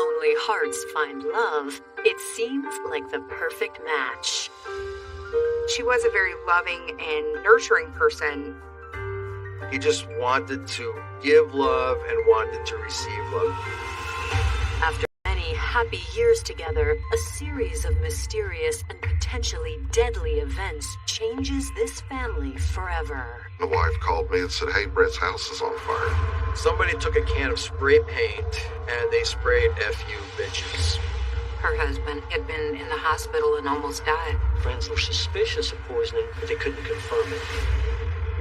lonely hearts find love, it seems like the perfect match. She was a very loving and nurturing person. He just wanted to give love and wanted to receive love. After many happy years together, a series of mysterious and potentially deadly events changes this family forever. The wife called me and said, "Hey, Brett's house is on fire." Somebody took a can of spray paint and they sprayed "F you bitches." Her husband had been in the hospital and almost died. Friends were suspicious of poisoning, but they couldn't confirm it.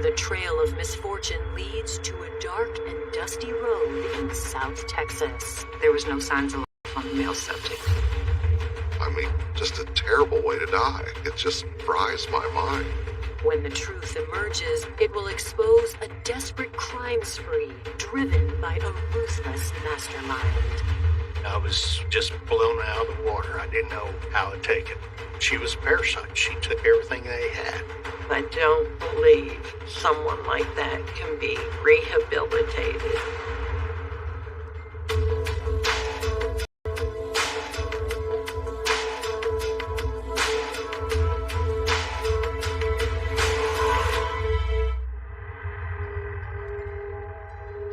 The trail of misfortune leads to a dark and dusty road in South Texas. There was no signs of life on the male subject. I mean, just a terrible way to die. It just fries my mind. When the truth emerges, it will expose a desperate crime spree driven by a ruthless mastermind. I was just blown out of the water. I didn't know how to take it. She was a parasite. She took everything they had. I don't believe someone like that can be rehabilitated.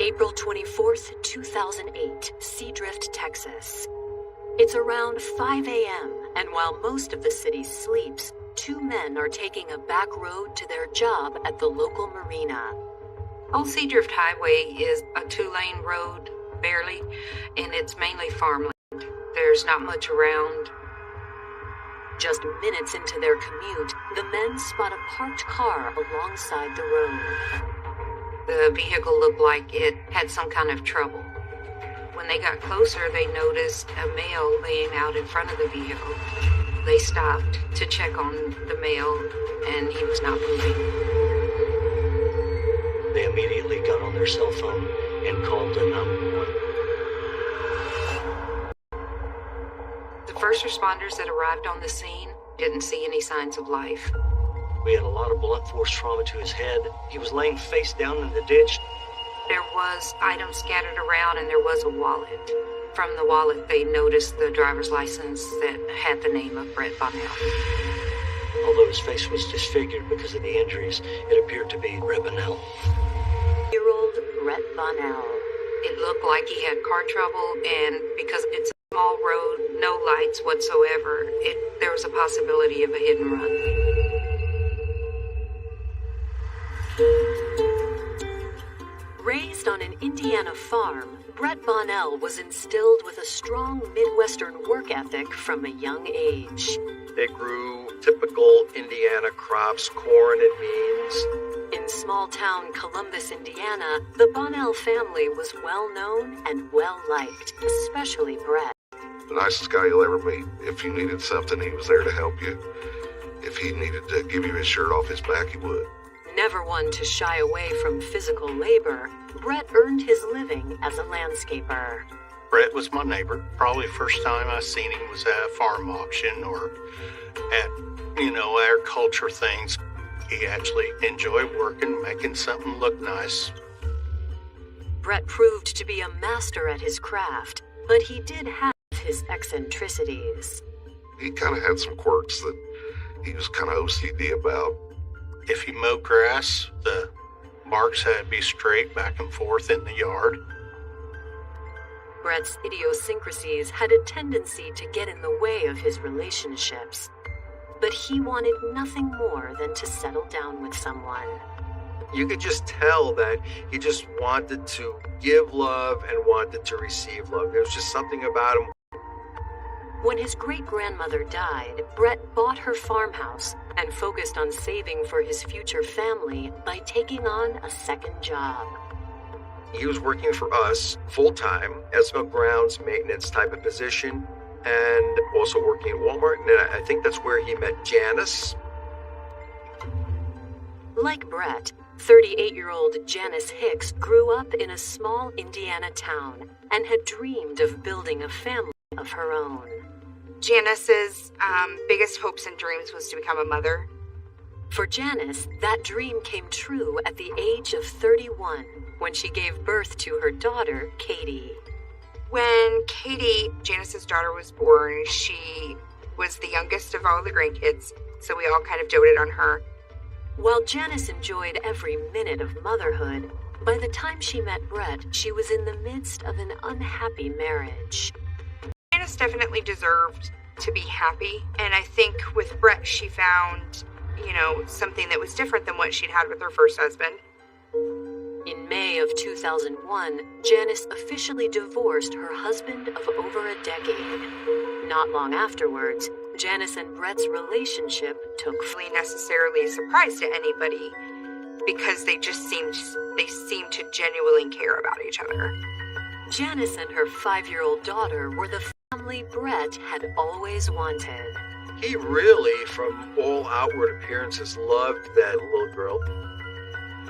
April 24th, 2008, Seadrift, Texas. It's around 5 a.m., and while most of the city sleeps, two men are taking a back road to their job at the local marina. Old Seadrift Highway is a 2-lane road, barely, and it's mainly farmland. There's not much around. Just minutes into their commute, the men spot a parked car alongside the road. The vehicle looked like it had some kind of trouble. When they got closer, they noticed a male laying out in front of the vehicle. They stopped to check on the male, and he was not moving. They immediately got on their cell phone and called 911. The first responders that arrived on the scene didn't see any signs of life. We had a lot of blunt force trauma to his head. He was laying face down in the ditch. There was items scattered around, and there was a wallet. From the wallet, they noticed the driver's license that had the name of Brett Bonnell. Although his face was disfigured because of the injuries, it appeared to be Brett Bonnell. Year-old Brett Bonnell. It looked like he had car trouble, and because it's a small road, no lights whatsoever, there was a possibility of a hit and run. Raised on an Indiana farm, Brett Bonnell was instilled with a strong Midwestern work ethic from a young age. They grew typical Indiana crops, corn and beans. In small-town Columbus, Indiana, the Bonnell family was well-known and well-liked, especially Brett. The nicest guy you'll ever meet. If you needed something, he was there to help you. If he needed to give you his shirt off his back, he would. Never one to shy away from physical labor, Brett earned his living as a landscaper. Brett was my neighbor. Probably first time I seen him was at a farm auction or at, agriculture things. He actually enjoyed working, making something look nice. Brett proved to be a master at his craft, but he did have his eccentricities. He kind of had some quirks that he was kind of OCD about. If he mowed grass, the marks had to be straight back and forth in the yard. Brett's idiosyncrasies had a tendency to get in the way of his relationships, but he wanted nothing more than to settle down with someone. You could just tell that he just wanted to give love and wanted to receive love. There was just something about him. When his great-grandmother died, Brett bought her farmhouse and focused on saving for his future family by taking on a second job. He was working for us full-time as a grounds maintenance type of position and also working at Walmart. And I think that's where he met Janice. Like Brett, 38-year-old Janice Hicks grew up in a small Indiana town and had dreamed of building a family of her own. Janice's biggest hopes and dreams was to become a mother. For Janice, that dream came true at the age of 31 when she gave birth to her daughter, Katie. When Katie, Janice's daughter, was born, she was the youngest of all the grandkids, so we all kind of doted on her. While Janice enjoyed every minute of motherhood, by the time she met Brett, she was in the midst of an unhappy marriage. Janice definitely deserved to be happy, and I think with Brett she found, something that was different than what she'd had with her first husband. In May of 2001, Janice officially divorced her husband of over a decade. Not long afterwards, Janice and Brett's relationship took Really necessarily a surprise to anybody, because they seemed to genuinely care about each other. Janice and her 5-year-old daughter were the family Brett had always wanted. He really, from all outward appearances, loved that little girl.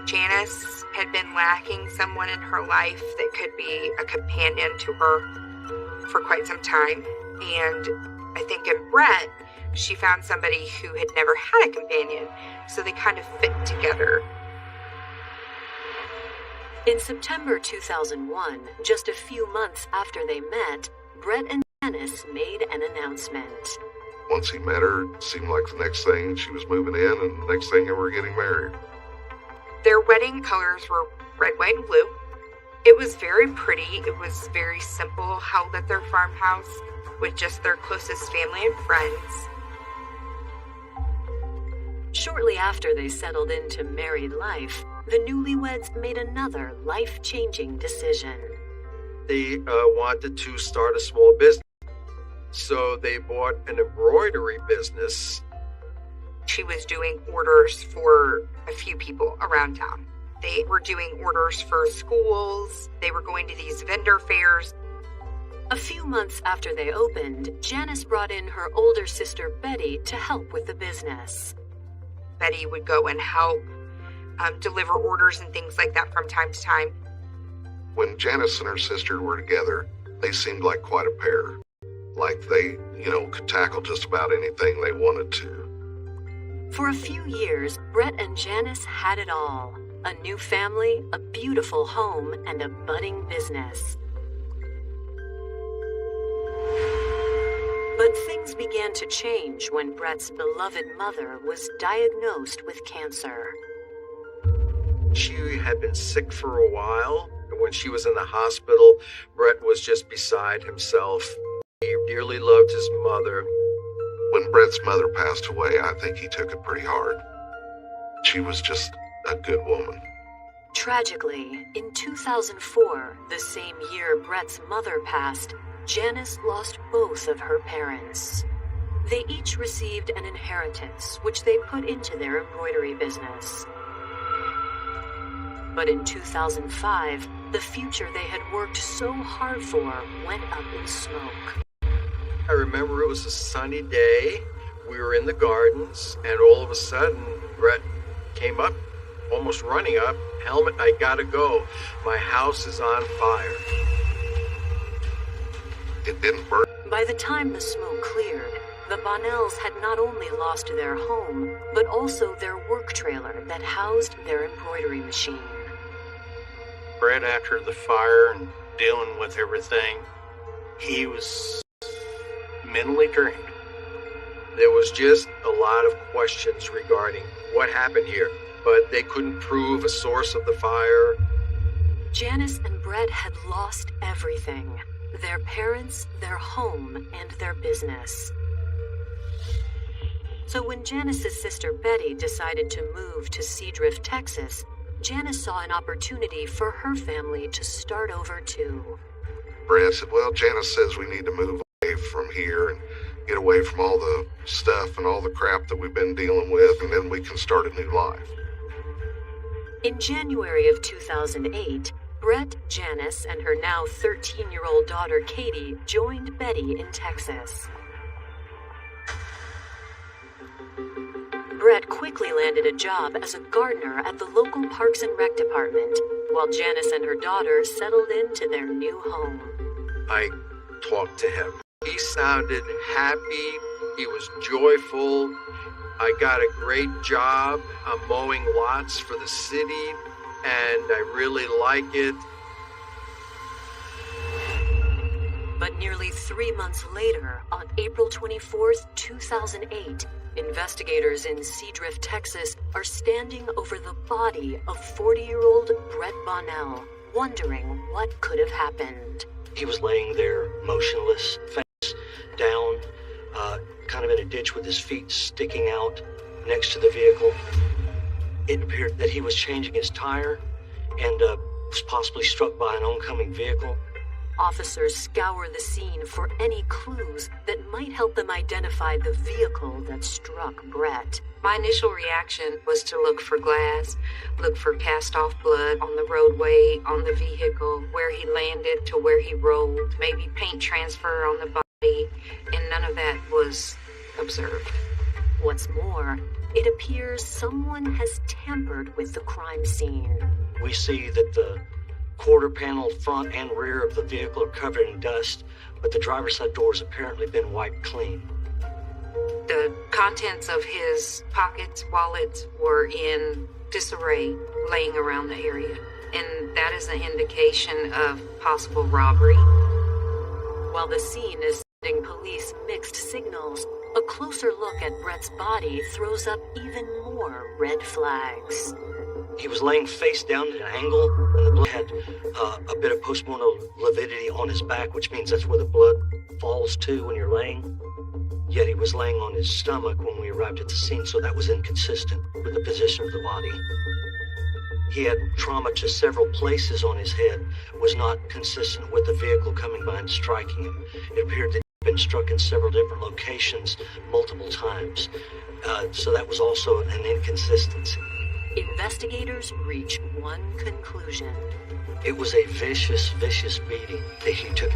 Janice had been lacking someone in her life that could be a companion to her for quite some time. And I think in Brett, she found somebody who had never had a companion, so they kind of fit together. In September 2001, just a few months after they met, Brett and Janice made an announcement. Once he met her, it seemed like the next thing she was moving in, and the next thing they were getting married. Their wedding colors were red, white, and blue. It was very pretty. It was very simple, held at their farmhouse with just their closest family and friends. Shortly after they settled into married life, the newlyweds made another life-changing decision. They wanted to start a small business, so they bought an embroidery business. She was doing orders for a few people around town. They were doing orders for schools. They were going to these vendor fairs. A few months after they opened, Janice brought in her older sister Betty to help with the business. Betty would go and help deliver orders and things like that from time to time. When Janice and her sister were together, they seemed like quite a pair. Like they, could tackle just about anything they wanted to. For a few years, Brett and Janice had it all. A new family, a beautiful home, and a budding business. But things began to change when Brett's beloved mother was diagnosed with cancer. She had been sick for a while, and when she was in the hospital, Brett was just beside himself. He dearly loved his mother. When Brett's mother passed away, I think he took it pretty hard. She was just a good woman. Tragically, in 2004, the same year Brett's mother passed, Janice lost both of her parents. They each received an inheritance, which they put into their embroidery business. But in 2005, the future they had worked so hard for went up in smoke. I remember it was a sunny day. We were in the gardens, and all of a sudden, Brett came up, almost running up. Helmet, I gotta go. My house is on fire. It didn't burn. By the time the smoke cleared, the Bonnells had not only lost their home, but also their work trailer that housed their embroidery machine. Brett, after the fire and dealing with everything, he was mentally drained. There was just a lot of questions regarding what happened here, but they couldn't prove a source of the fire. Janice and Brett had lost everything. Their parents, their home, and their business. So when Janice's sister Betty decided to move to Seadrift, Texas, Janice saw an opportunity for her family to start over too. Brett said, well, Janice says we need to move away from here and get away from all the stuff and all the crap that we've been dealing with, and then we can start a new life. In January of 2008, Brett, Janice, and her now 13-year-old daughter Katie joined Betty in Texas. Brett quickly landed a job as a gardener at the local Parks and Rec department, while Janice and her daughter settled into their new home. I talked to him. He sounded happy. He was joyful. I got a great job. I'm mowing lots for the city, and I really like it. But nearly 3 months later, on April 24th, 2008, investigators in Seadrift, Texas, are standing over the body of 40-year-old Brett Bonnell, wondering what could have happened. He was laying there, motionless, face down, kind of in a ditch with his feet sticking out next to the vehicle. It appeared that he was changing his tire and was possibly struck by an oncoming vehicle. Officers scour the scene for any clues that might help them identify the vehicle that struck Brett. My initial reaction was to look for glass, look for cast-off blood on the roadway, on the vehicle, where he landed to where he rolled, maybe paint transfer on the body, and none of that was observed. What's more, it appears someone has tampered with the crime scene. We see that the quarter panel front and rear of the vehicle are covered in dust, but the driver's side door has apparently been wiped clean. The contents of his pockets, wallets, were in disarray, laying around the area, and that is an indication of possible robbery. While the scene is sending police mixed signals, a closer look at Brett's body throws up even more red flags. He was laying face down at an angle, and the blood had a bit of postmortem lividity on his back, which means that's where the blood falls to when you're laying. Yet he was laying on his stomach when we arrived at the scene, so that was inconsistent with the position of the body. He had trauma to several places on his head, was not consistent with the vehicle coming by and striking him. It appeared that he'd been struck in several different locations multiple times, so that was also an inconsistency. Investigators reach one conclusion. It was a vicious, vicious beating that he took.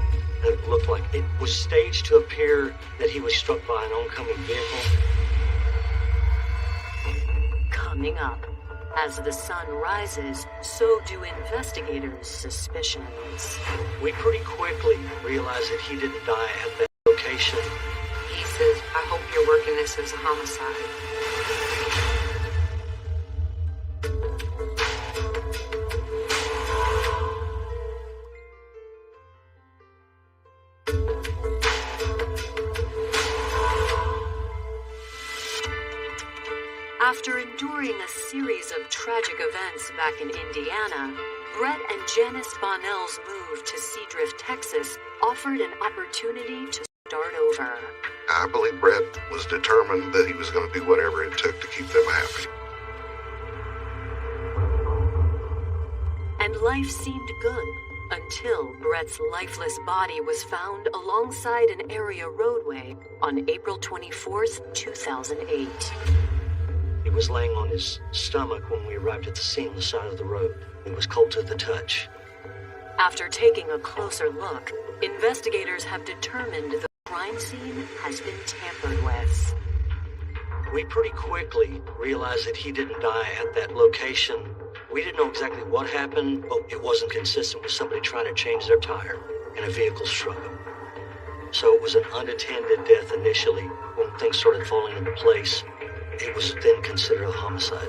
It looked like it was staged to appear that he was struck by an oncoming vehicle. Coming up, as the sun rises, so do investigators' suspicions. We pretty quickly realized that he didn't die at that location. He says, I hope you're working this as a homicide. After enduring a series of tragic events back in Indiana, Brett and Janice Bonnell's move to Seadrift, Texas, offered an opportunity to start over. I believe Brett was determined that he was going to do whatever it took to keep them happy. And life seemed good until Brett's lifeless body was found alongside an area roadway on April 24th, 2008. He was laying on his stomach when we arrived at the scene on the side of the road. It was cold to the touch. After taking a closer look, investigators have determined the crime scene has been tampered with. We pretty quickly realized that he didn't die at that location. We didn't know exactly what happened, but it wasn't consistent with somebody trying to change their tire and a vehicle struck him. So it was an unattended death initially. When things started falling into place, it was then considered a homicide.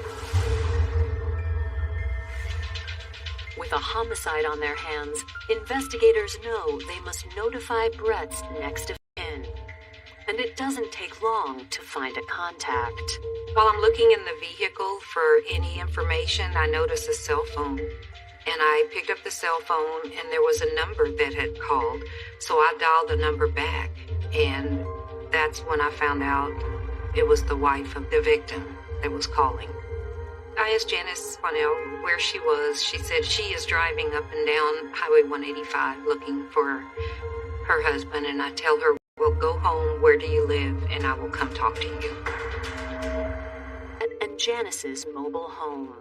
With a homicide on their hands, investigators know they must notify Brett's next of kin. And it doesn't take long to find a contact. While I'm looking in the vehicle for any information, I noticed a cell phone. And I picked up the cell phone, and there was a number that had called. So I dialed the number back, and that's when I found out it was the wife of the victim that was calling. I asked Janice Bonnell where she was. She said she is driving up and down Highway 185 looking for her husband, and I tell her, well, go home, where do you live, and I will come talk to you. And Janice's mobile home.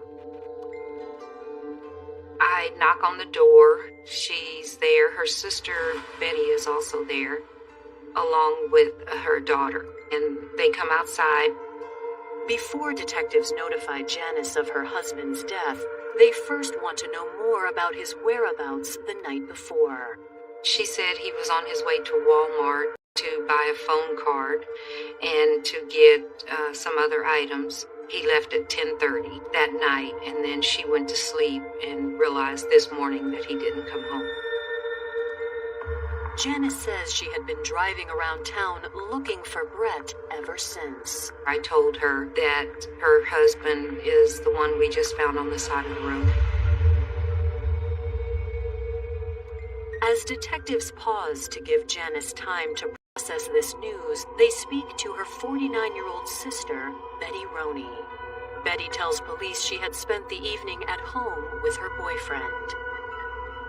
I knock on the door. She's there. Her sister, Betty, is also there, along with her daughter, and they come outside. Before detectives notify Janice of her husband's death, they first want to know more about his whereabouts the night before. She said he was on his way to Walmart to buy a phone card and to get some other items. He left at 10:30 that night, and then she went to sleep and realized this morning that he didn't come home. Janice says she had been driving around town looking for Brett ever since. I told her that her husband is the one we just found on the side of the road. As detectives pause to give Janice time to process this news, they speak to her 49-year-old sister, Betty Roney. Betty tells police she had spent the evening at home with her boyfriend.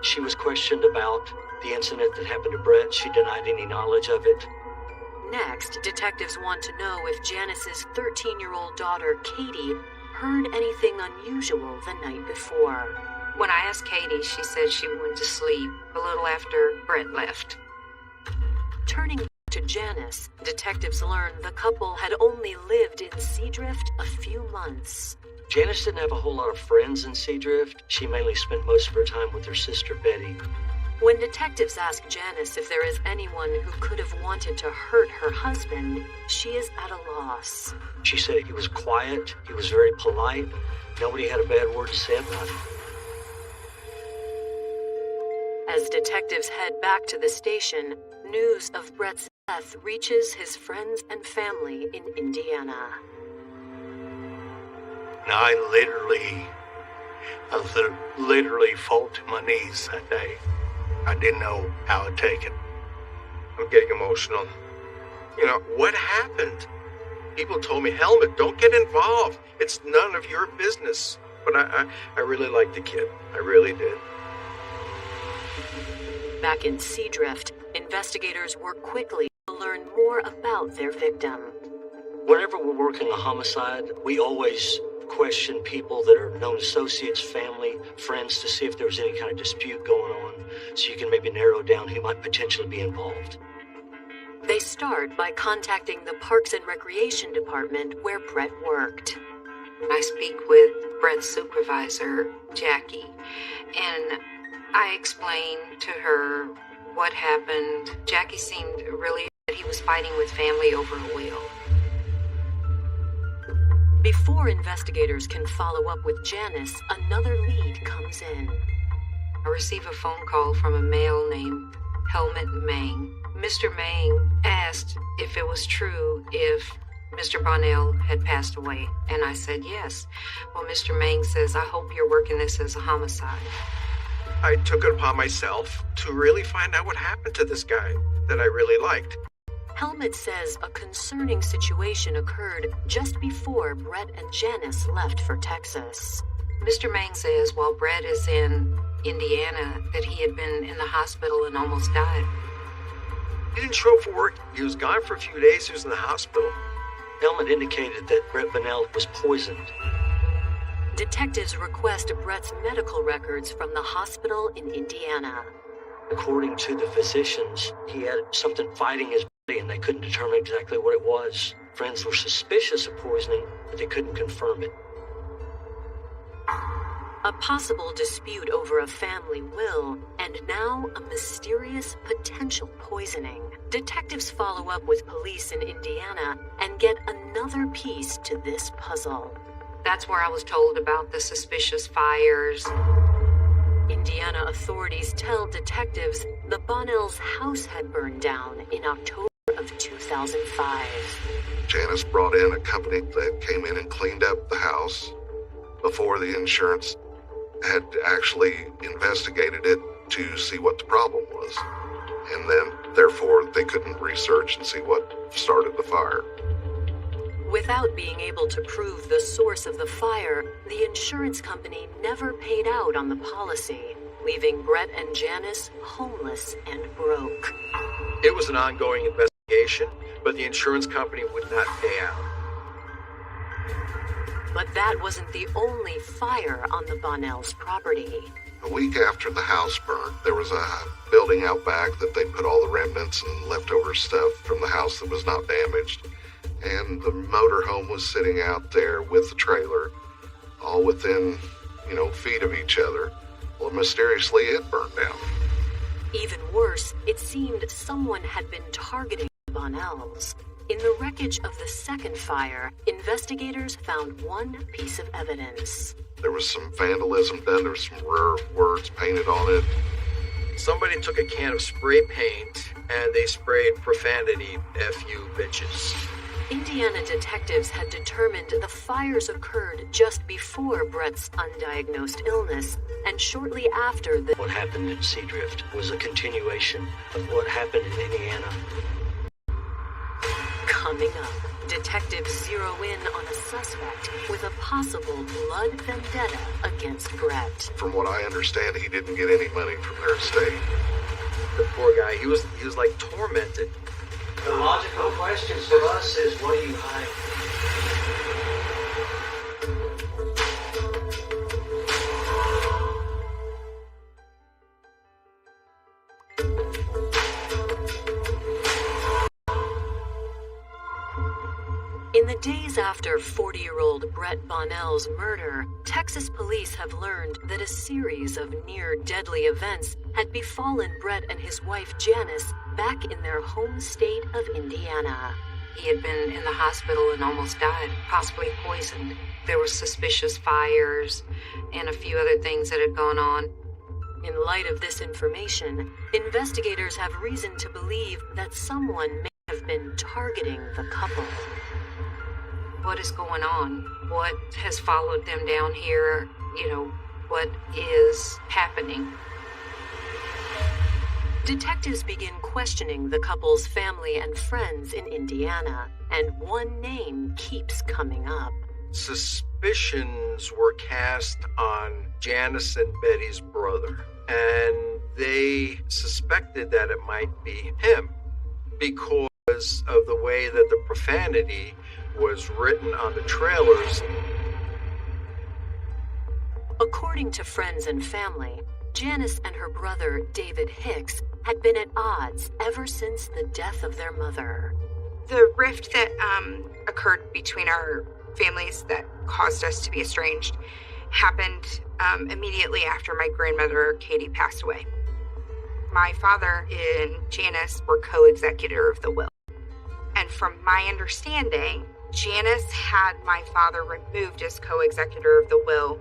She was questioned about the incident that happened to Brett. She denied any knowledge of it. Next, detectives want to know if Janice's 13-year-old daughter, Katie, heard anything unusual the night before. When I asked Katie, she said she went to sleep a little after Brett left. Turning to Janice, detectives learn the couple had only lived in Seadrift a few months. Janice didn't have a whole lot of friends in Seadrift. She mainly spent most of her time with her sister Betty. When detectives ask Janice if there is anyone who could have wanted to hurt her husband, she is at a loss. She said he was quiet, he was very polite, nobody had a bad word to say about him. As detectives head back to the station, news of Brett's death reaches his friends and family in Indiana. Now, I literally fell to my knees that day. I didn't know how to take it. I'm getting emotional. You know, what happened? People told me, Helmut, don't get involved. It's none of your business. But I really liked the kid. I really did. Back in Seadrift, investigators work quickly to learn more about their victim. Whenever we're working a homicide, we always question people that are known associates, family, friends, to see if there's any kind of dispute going on, so you can maybe narrow down who might potentially be involved. They start by contacting the Parks and Recreation Department where Brett worked. I speak with Brett's supervisor, Jackie, and I explained to her what happened. Jackie seemed really that he was fighting with family over a will. Before investigators can follow up with Janice, another lead comes in. I receive a phone call from a male named Helmut Mang. Mr. Mang asked if it was true if Mr. Bonnell had passed away, and I said yes. Well, Mr. Mang says, I hope you're working this as a homicide. I took it upon myself to really find out what happened to this guy that I really liked. Helmut says a concerning situation occurred just before Brett and Janice left for Texas. Mr. Mang says while Brett is in Indiana that he had been in the hospital and almost died. He didn't show up for work. He was gone for a few days. He was in the hospital. Helmut indicated that Brett Bonnell was poisoned. Detectives request Brett's medical records from the hospital in Indiana. According to the physicians, he had something fighting his body and they couldn't determine exactly what it was. Friends were suspicious of poisoning, but they couldn't confirm it. A possible dispute over a family will, and now a mysterious potential poisoning. Detectives follow up with police in Indiana and get another piece to this puzzle. That's where I was told about the suspicious fires. Indiana authorities tell detectives the Bonnells' house had burned down in October of 2005. Janice brought in a company that came in and cleaned up the house before the insurance had actually investigated it to see what the problem was. And then, therefore, they couldn't research and see what started the fire. Without being able to prove the source of the fire, the insurance company never paid out on the policy, leaving Brett and Janice homeless and broke. It was an ongoing investigation, but the insurance company would not pay out. But that wasn't the only fire on the Bonnells' property. A week after the house burned, there was a building out back that they put all the remnants and leftover stuff from the house that was not damaged. And the motorhome was sitting out there with the trailer, all within, feet of each other. Well, mysteriously, it burned down. Even worse, it seemed someone had been targeting the Bonnells. In the wreckage of the second fire, investigators found one piece of evidence. There was some vandalism done. There was some rare words painted on it. Somebody took a can of spray paint and they sprayed profanity, F you bitches. Indiana detectives had determined the fires occurred just before Brett's undiagnosed illness and shortly after the... What happened in Seadrift was a continuation of what happened in Indiana. Coming up, detectives zero in on a suspect with a possible blood vendetta against Brett. From what I understand, he didn't get any money from their estate. The poor guy, he was like tormented. The logical question for us is, what do you hide? In the days after 40-year-old Brett Bonnell's murder, Texas police have learned that a series of near-deadly events had befallen Brett and his wife Janice back in their home state of Indiana. He had been in the hospital and almost died, possibly poisoned. There were suspicious fires and a few other things that had gone on. In light of this information, investigators have reason to believe that someone may have been targeting the couple. What is going on? What has followed them down here? What is happening? Detectives begin questioning the couple's family and friends in Indiana, and one name keeps coming up. Suspicions were cast on Janice and Betty's brother, and they suspected that it might be him because of the way that the profanity was written on the trailers. According to friends and family, Janice and her brother, David Hicks, had been at odds ever since the death of their mother. The rift that occurred between our families that caused us to be estranged happened immediately after my grandmother, Katie, passed away. My father and Janice were co-executor of the will. And from my understanding, Janice had my father removed as co-executor of the will.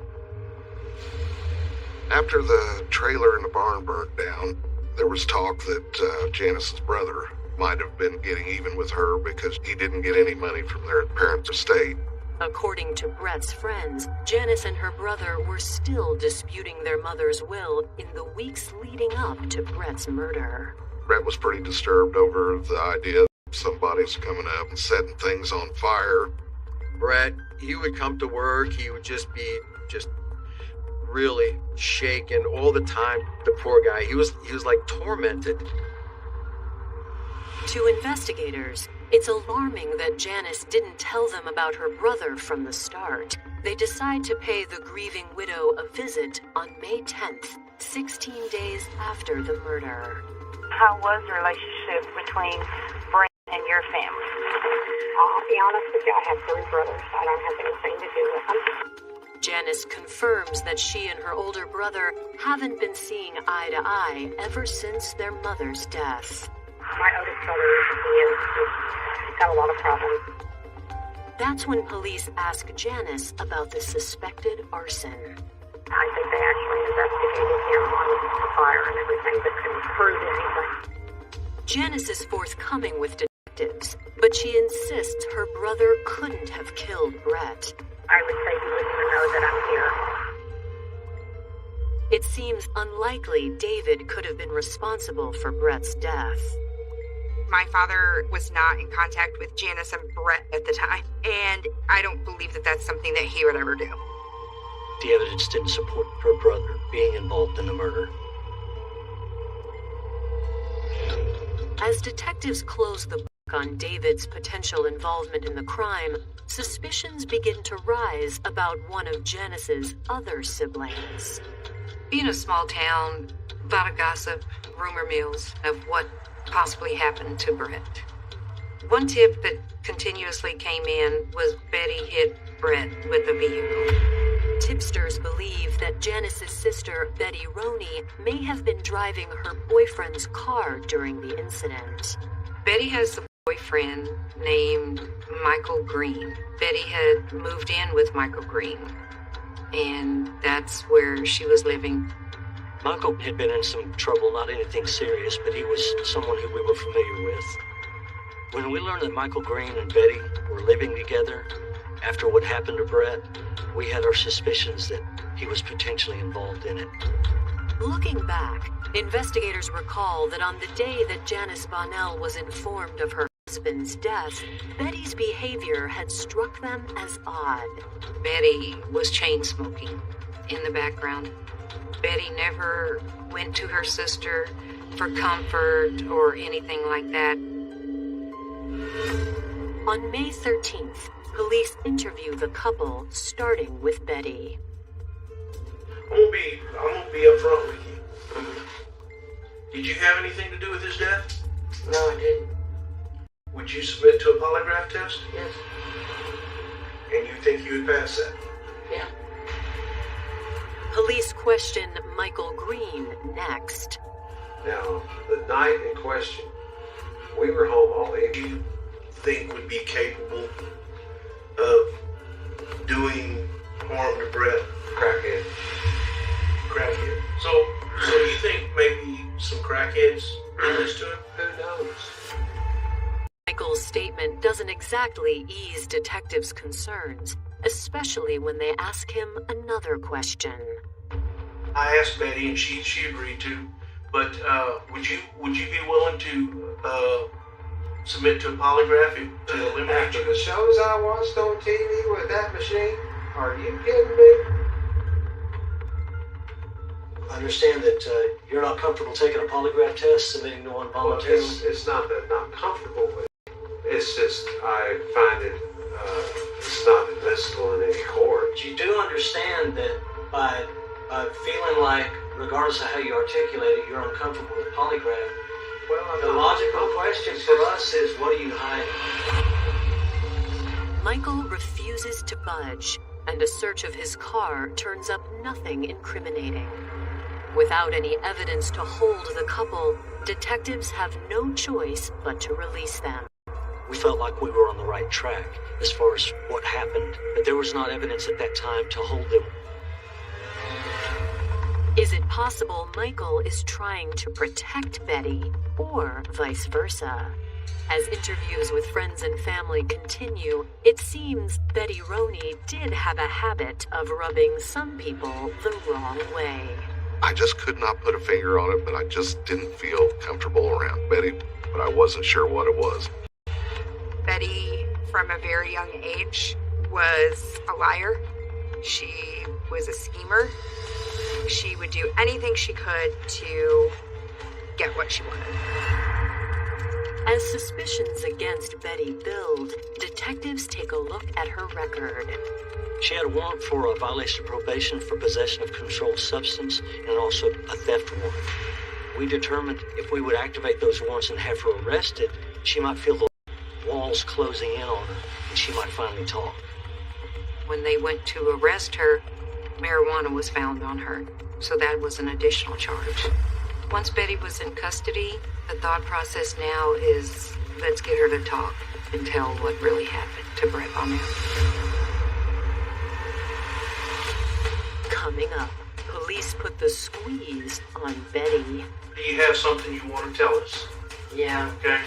After the trailer in the barn burnt down, there was talk that Janice's brother might have been getting even with her because he didn't get any money from their parents' estate. According to Brett's friends, Janice and her brother were still disputing their mother's will in the weeks leading up to Brett's murder. Brett was pretty disturbed over the idea that somebody's coming up and setting things on fire. Brett, he would come to work, he would just be really shaken all the time. The poor guy, he was like tormented. To investigators, it's alarming that Janice didn't tell them about her brother from the start. They decide to pay the grieving widow a visit on May 10th, 16 days after the murder. How was the relationship between Brett and your family? I'll be honest with you, I have 3 brothers. I don't have anything to do with them. Janice confirms that she and her older brother haven't been seeing eye to eye ever since their mother's death. My oldest brother he's got a lot of problems. That's when police ask Janice about the suspected arson. I think they actually investigated him on the fire and everything, but couldn't prove anything. Janice is forthcoming with detectives, but she insists her brother couldn't have killed Brett. I would say he wouldn't even know that I'm here. It seems unlikely David could have been responsible for Brett's death. My father was not in contact with Janice and Brett at the time, and I don't believe that that's something that he would ever do. The evidence didn't support her brother being involved in the murder. As detectives close the book on David's potential involvement in the crime, suspicions begin to rise about one of Janice's other siblings. Being a small town, a lot of gossip, rumor mills of what possibly happened to Brett. One tip that continuously came in was Betty hit Brett with a vehicle. Tipsters believe that Janice's sister, Betty Roney, may have been driving her boyfriend's car during the incident. Betty has a boyfriend named Michael Green. Betty had moved in with Michael Green, and that's where she was living. Michael had been in some trouble, not anything serious, but he was someone who we were familiar with. When we learned that Michael Green and Betty were living together after what happened to Brett, we had our suspicions that he was potentially involved in it. Looking back, investigators recall that on the day that Janice Bonnell was informed of her husband's death, Betty's behavior had struck them as odd. Betty was chain smoking in the background. Betty never went to her sister for comfort or anything like that. On May 13th, police interview the couple, starting with Betty. I'm gonna be upfront with you. Did you have anything to do with his death? No, I didn't. Would you submit to a polygraph test? Yes. And you think you would pass that? Yeah. Police question Michael Green next. Now, the night in question, we were home all day. Do you think would be capable of doing harm to Brett? Crackhead. Crackhead. So you think maybe some crackheads did this to him? Who knows? Michael's statement doesn't exactly ease detectives' concerns, especially when they ask him another question. I asked Betty and she agreed to, but would you be willing to submit to a polygraph to eliminate After you? the shows I watched on TV with that machine? Are you kidding me? I understand that you're not comfortable taking a polygraph test, submitting to one Well, voluntarily. it's not that I'm not comfortable with it. It's just I find it it's not admissible in any court. But you do understand that by feeling like, regardless of how you articulate it, you're uncomfortable with polygraph. Well, The logical question for us is, what are you hiding? Michael refuses to budge, and a search of his car turns up nothing incriminating. Without any evidence to hold the couple, detectives have no choice but to release them. We felt like we were on the right track as far as what happened, but there was not evidence at that time to hold them. Is it possible Michael is trying to protect Betty, or vice versa? As interviews with friends and family continue, it seems Betty Roney did have a habit of rubbing some people the wrong way. I just could not put a finger on it, but I just didn't feel comfortable around Betty, but I wasn't sure what it was. Betty, from a very young age, was a liar. She was a schemer. She would do anything she could to get what she wanted. As suspicions against Betty build, detectives take a look at her record. She had a warrant for a violation of probation for possession of controlled substance and also a theft warrant. We determined if we would activate those warrants and have her arrested, she might feel the walls closing in on her and she might finally talk. When they went to arrest her, marijuana was found on her, so that was an additional charge. Once Betty was in custody, the thought process now is, let's get her to talk and tell what really happened to Brett Bonnell. Coming up, police put the squeeze on Betty. Do you have something you want to tell us? Yeah, Okay.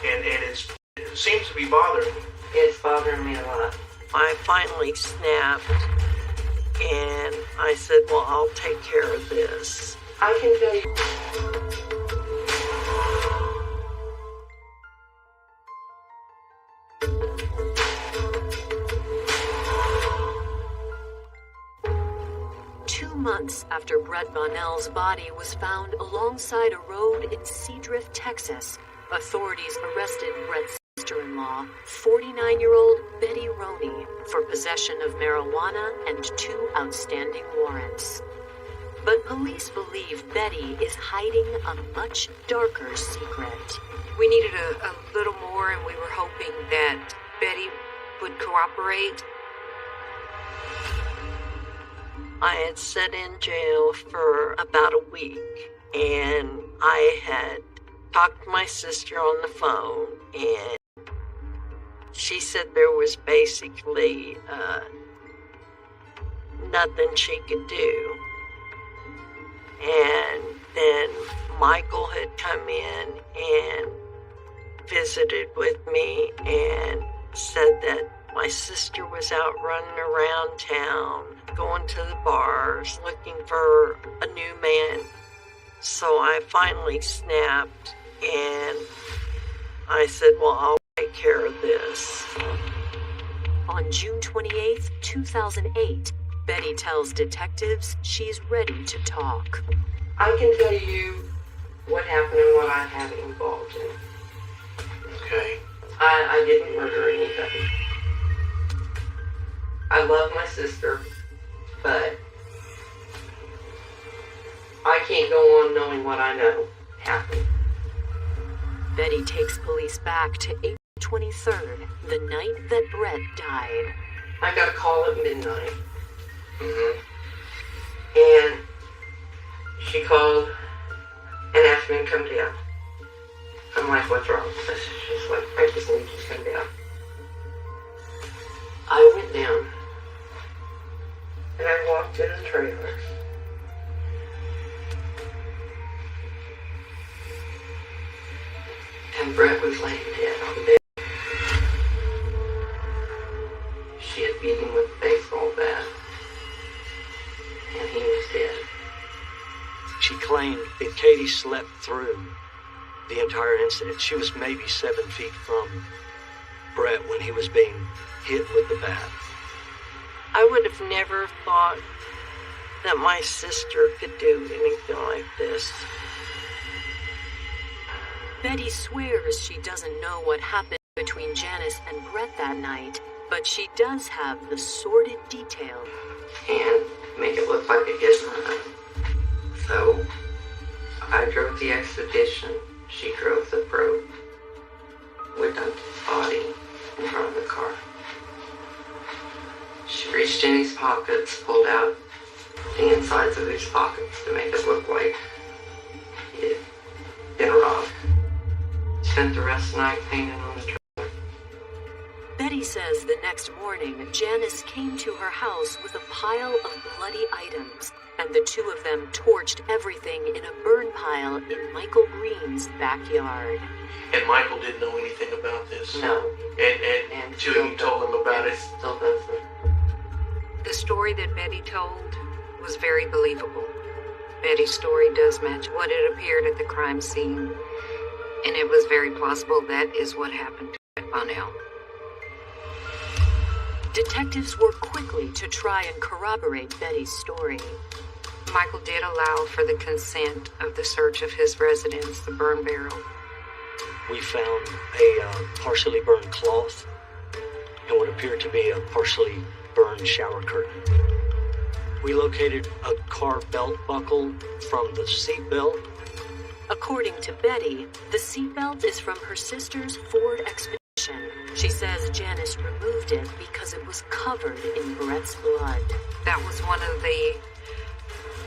And it seems to be bothering you. it's bothering me a lot. I finally snapped and I said, well, I'll take care of this. I can tell you. Months after Brett Bonnell's body was found alongside a road in Seadrift, Texas, authorities arrested Brett's sister-in-law, 49-year-old Betty Roney, for possession of marijuana and 2 outstanding warrants. But police believe Betty is hiding a much darker secret. We needed a little more, and we were hoping that Betty would cooperate. I had sat in jail for about a week, and I had talked to my sister on the phone, and she said there was basically nothing she could do. And then Michael had come in and visited with me and said that my sister was out running around town, going to the bars, looking for a new man. So I finally snapped and I said, well, I'll take care of this. On June 28th, 2008, Betty tells detectives she's ready to talk. I can tell you what happened and what I had involved in. Okay. I didn't murder anybody. I love my sister, but I can't go on knowing what I know happened. Betty takes police back to April 23rd, the night that Brett died. I got a call at midnight. Mm-hmm. And she called and asked me to come down. I'm like, what's wrong? She's like, I just need you to come down. I went down and I walked in the trailer. And Brett was laying dead on the bed. She had beat him with a baseball bat. And he was dead. She claimed that Katie slept through the entire incident. She was maybe 7 feet from Brett when he was being hit with the bat. I would have never thought that my sister could do anything like this. Betty swears she doesn't know what happened between Janice and Brett that night, but she does have the sordid detail. And make it look like a hit and run. So, I drove the Expedition. She drove the Probe. We dumped his body in front of the car. She reached in his pockets, pulled out the insides of his pockets to make it look like he had been robbed. Spent the rest of the night painting on the trailer. Betty says the next morning, Janice came to her house with a pile of bloody items, and the two of them torched everything in a burn pile in Michael Green's backyard. And Michael didn't know anything about this? No. And until you told him about it? Still doesn't. The story that Betty told was very believable. Betty's story does match what it appeared at the crime scene, and it was very plausible that is what happened to Bonnell. Detectives work quickly to try and corroborate Betty's story. Michael did allow for the consent of the search of his residence, the burn barrel. We found a partially burned cloth and what appeared to be a partially burned shower curtain. We located a car belt buckle from the seat belt. According to Betty, the seatbelt is from her sister's Ford Expedition. She says Janice removed it because it was covered in Brett's blood. That was one of the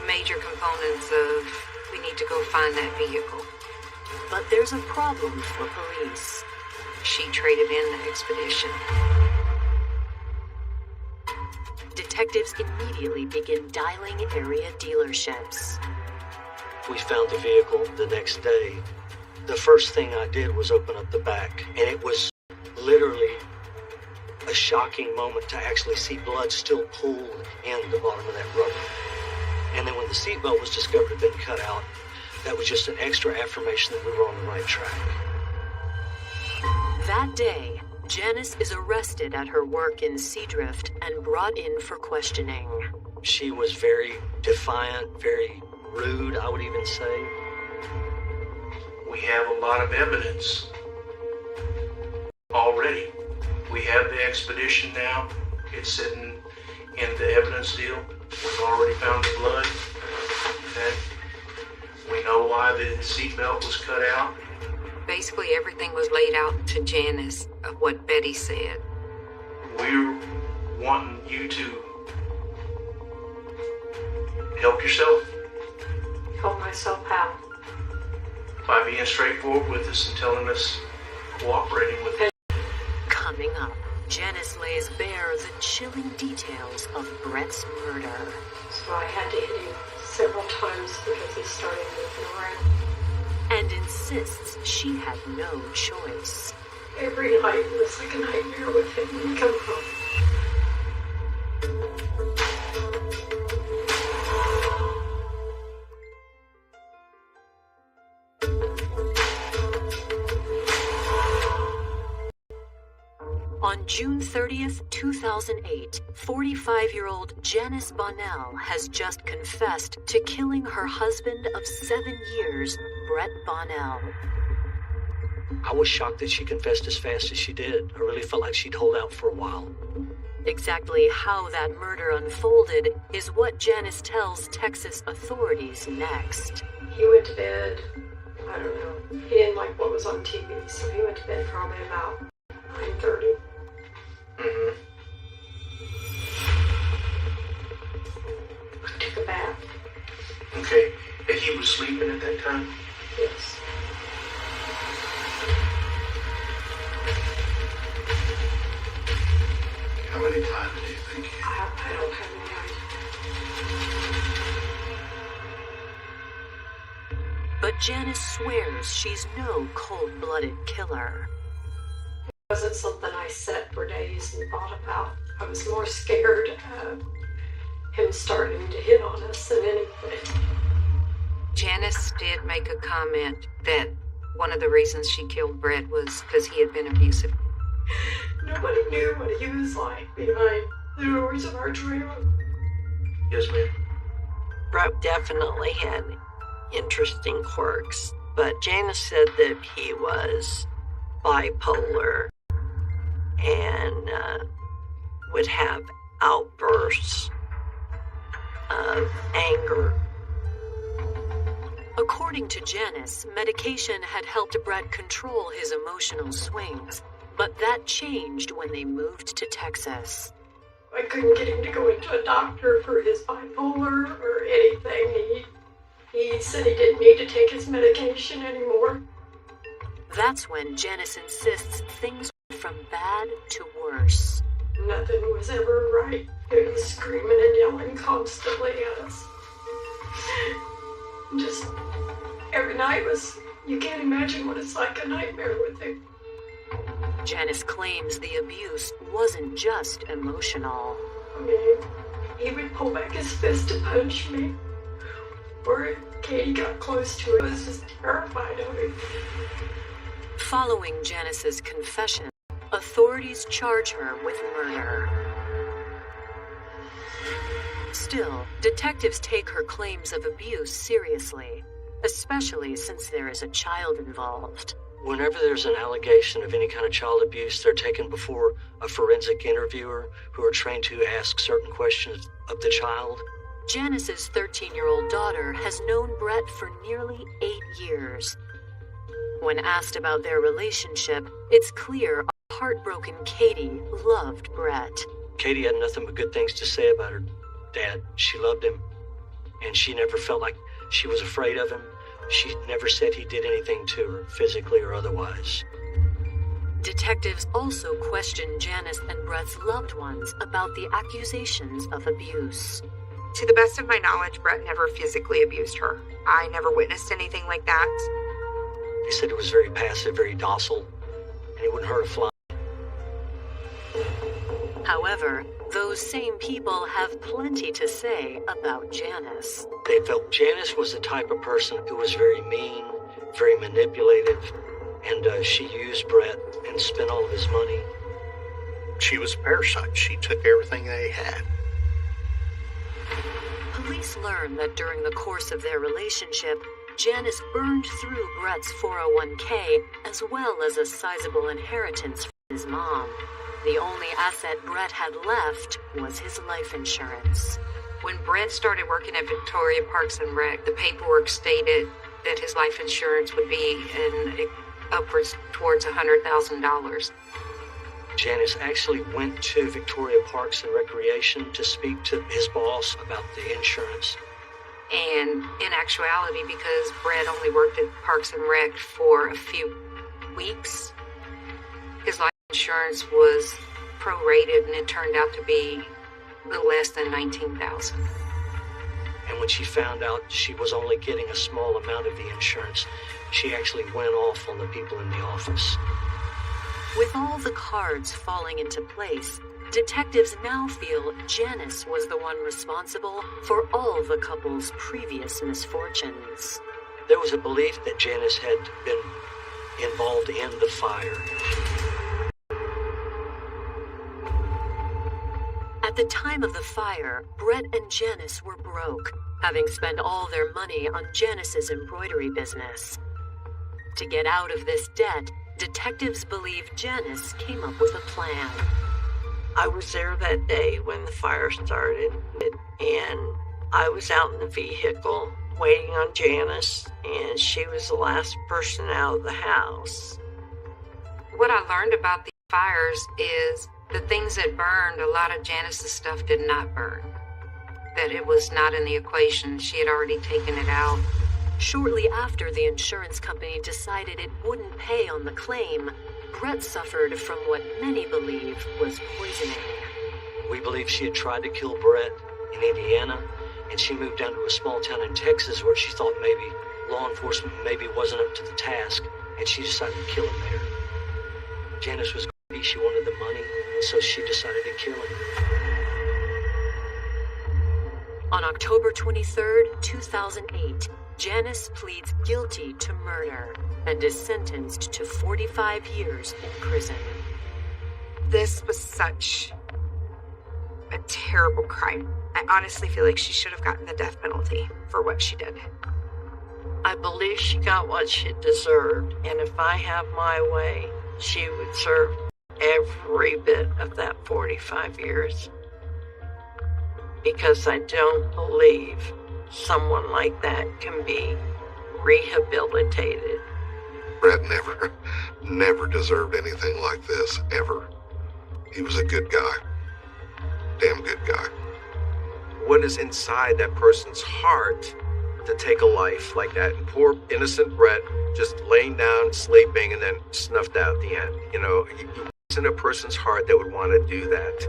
major components of we need to go find that vehicle. But there's a problem for police. She traded in the Expedition. Detectives immediately begin dialing area dealerships. We found the vehicle the next day. The first thing I did was open up the back, and it was literally a shocking moment to actually see blood still pooled in the bottom of that rubber. And then when the seatbelt was discovered had been cut out, that was just an extra affirmation that we were on the right track. That day, Janice is arrested at her work in Seadrift and brought in for questioning. She was very defiant, very rude, I would even say. We have a lot of evidence already. We have the Expedition now. It's sitting in the evidence deal. We've already found the blood. Okay. We know why the seatbelt was cut out. Basically, everything was laid out to Janice of what Betty said. We're wanting you to help yourself. Help myself how? By being straightforward with us and telling us, cooperating with us. Coming up, Janice lays bare the chilling details of Brett's murder. So I had to hit him several times because he started moving around. And insists she had no choice. Every night was like a nightmare with him when he come home. On June 30th, 2008, 45-year-old Janice Bonnell has just confessed to killing her husband of 7 years, Brett Bonnell. I was shocked that she confessed as fast as she did. I really felt like she'd hold out for a while. Exactly how that murder unfolded is what Janice tells Texas authorities next. He went to bed, I don't know, he didn't like what was on TV, so he went to bed probably about 9:30. Mm-hmm. I took a bath. Okay. And he was sleeping at that time? Yes. How many times do you think he... I don't have any idea. But Janice swears she's no cold-blooded killer. It wasn't something I sat for days and thought about. I was more scared of him starting to hit on us than anything. Janice did make a comment that one of the reasons she killed Brett was because he had been abusive. Nobody knew what he was like behind the doors of our trailer. Yes, ma'am. Brett definitely had interesting quirks, but Janice said that he was bipolar and would have outbursts of anger. According to Janice, medication had helped Brett control his emotional swings, but that changed when they moved to Texas. I couldn't get him to go into a doctor for his bipolar or anything. He said he didn't need to take his medication anymore. That's when Janice insists things went from bad to worse. Nothing was ever right. He was screaming and yelling constantly at us. Just every night was, you can't imagine what it's like, a nightmare with him. Janice claims the abuse wasn't just emotional. I mean, he would pull back his fist to punch me. Or if Katie got close to him, I was just terrified of him. Following Janice's confession, authorities charge her with murder. Still, detectives take her claims of abuse seriously, especially since there is a child involved. Whenever there's an allegation of any kind of child abuse, they're taken before a forensic interviewer who are trained to ask certain questions of the child. Janice's 13-year-old daughter has known Brett for nearly 8 years. When asked about their relationship, it's clear a heartbroken Katie loved Brett. Katie had nothing but good things to say about her dad. She loved him, and she never felt like she was afraid of him. She never said he did anything to her, physically or otherwise. Detectives also questioned Janice and Brett's loved ones about the accusations of abuse. To the best of my knowledge, Brett never physically abused her. I never witnessed anything like that. They said it was very passive, very docile, and he wouldn't hurt a fly. However, those same people have plenty to say about Janice. They felt Janice was the type of person who was very mean, very manipulative, and she used Brett and spent all of his money. She was a parasite. She took everything they had. Police learn that during the course of their relationship, Janice burned through Brett's 401k as well as a sizable inheritance from his mom. The only asset Brett had left was his life insurance. When Brett started working at Victoria Parks and Rec, the paperwork stated that his life insurance would be upwards towards $100,000. Janice actually went to Victoria Parks and Recreation to speak to his boss about the insurance. And in actuality, because Brett only worked at Parks and Rec for a few weeks, his life insurance was prorated and it turned out to be a little less than $19,000. And when she found out she was only getting a small amount of the insurance, she actually went off on the people in the office. With all the cards falling into place, detectives now feel Janice was the one responsible for all the couple's previous misfortunes. There was a belief that Janice had been involved in the fire. At the time of the fire, Brett and Janice were broke, having spent all their money on Janice's embroidery business. To get out of this debt, detectives believe Janice came up with a plan. I was there that day when the fire started, and I was out in the vehicle waiting on Janice, and she was the last person out of the house. What I learned about the fires is the things that burned, a lot of Janice's stuff did not burn. That it was not in the equation. She had already taken it out. Shortly after the insurance company decided it wouldn't pay on the claim, Brett suffered from what many believe was poisoning. We believe she had tried to kill Brett in Indiana, and she moved down to a small town in Texas where she thought maybe law enforcement maybe wasn't up to the task, and she decided to kill him there. Janice was greedy. She wanted the money, and so she decided to kill him. On October 23rd, 2008, Janice pleads guilty to murder and is sentenced to 45 years in prison. This was such a terrible crime. I honestly feel like she should have gotten the death penalty for what she did. I believe she got what she deserved, and if I have my way, she would serve every bit of that 45 years. Because I don't believe someone like that can be rehabilitated. Brett never deserved anything like this, ever. He was a good guy. Damn good guy. What is inside that person's heart to take a life like that? And poor innocent Brett just laying down, sleeping, and then snuffed out at the end. You know, what's in a person's heart that would want to do that?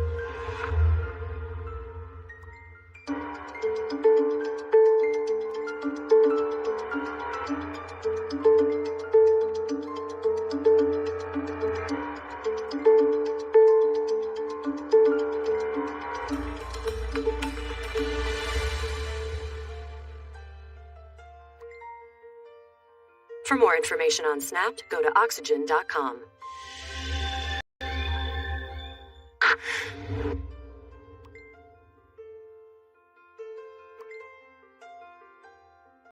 For more information on Snapped, go to oxygen.com.